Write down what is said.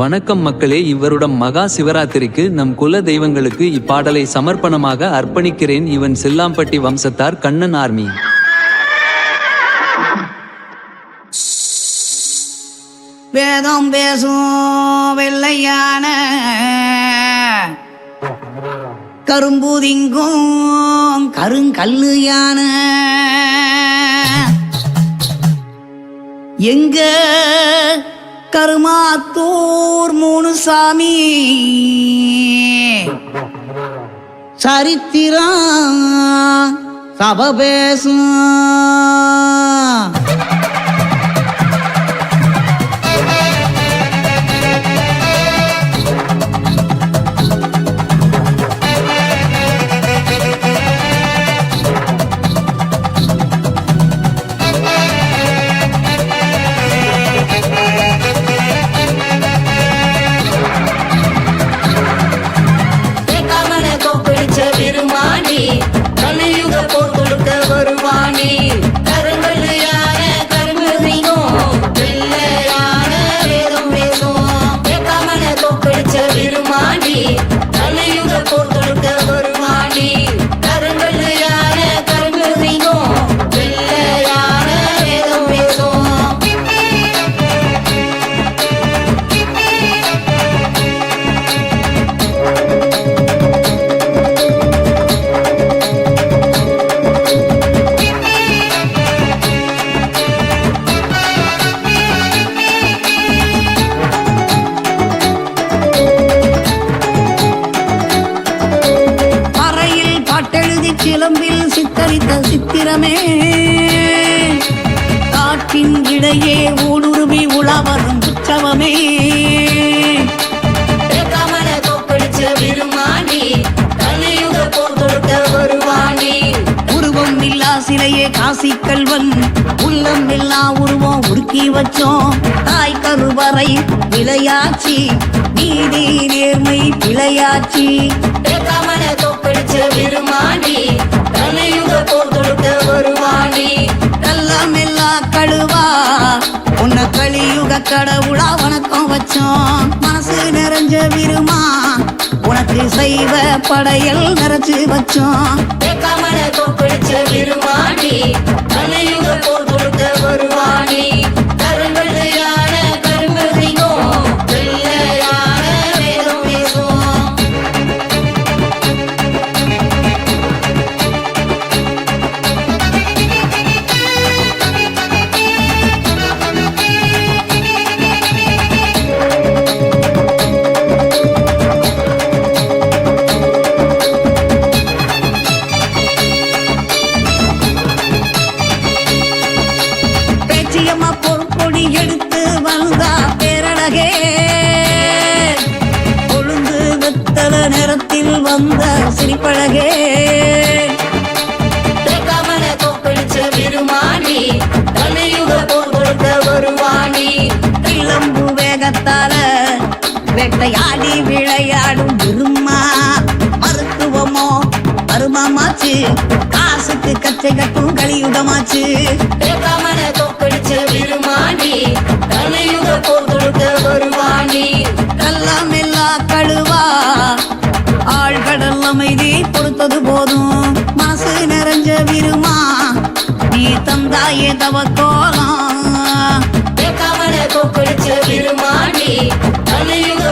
வணக்கம் மக்களே, இவ்வருடம் மகா சிவராத்திரிக்கு நம் குல தெய்வங்களுக்கு இப்பாடலை சமர்ப்பணமாக அர்ப்பணிக்கிறேன். இவன் சில்லாம்பட்டி வம்சத்தார் கண்ணன் ஆர்மி. வேதம் பேசும் வெள்ளையான கரும்பூதிங்கும் கருங்கல்லு யான எங்க கருமாத்தூர் மூணு சாமி சரித்திரம் சப பேசும். சிலம்பில் சித்தரித்த சித்திரமே காற்றின் இடையே ஊடுருவி உலாவரும் உற்சவமே. உருவம் இல்லா சிலையே காசி கல்வன் உள்ளம் இல்லா உருவம் உருக்கி வச்சோம். தாய் கருவறை விளையாச்சி நீதி நேர்மை பிழையாச்சி. உன்னை கலியுக கடவுளா வணக்கம் வச்சோம். மனசு நிறைஞ்ச விருமா உனக்கு செய்வ படையல் நிறைச்சு வச்சோம். விருமாடி கலியுக போர் கொடுத்த வருவாணி கருங்கல்லையான கருங்கல்லிங்கோ வெள்ளையான வேதம் பேசும். பொறுப்பொடி எடுத்து வந்தா பேரழகே கொழுந்து வெத்தல நிறத்தில் வந்த சிரிப்பழகே. விருமானி கலியுக போர் கொடுத்த வருவாணி இளம்பு வேகத்தால வேட்டையாடி விளையாடும் விருமா. மருத்துவமோ மருமமாச்சு காசுக்கு கச்சை கட்டும் கலியுகமாச்சு. விருமானி கலியுக போர் கொடுத்த வருவாணி கல்லாமெல்லா கழுவா ஆழ்கடல் அமைதி கொடுத்தது போதும். மனசு நிறைஞ்ச விருமா நீ தந்தாயே தவக்கோலம். விருமானி கலியுக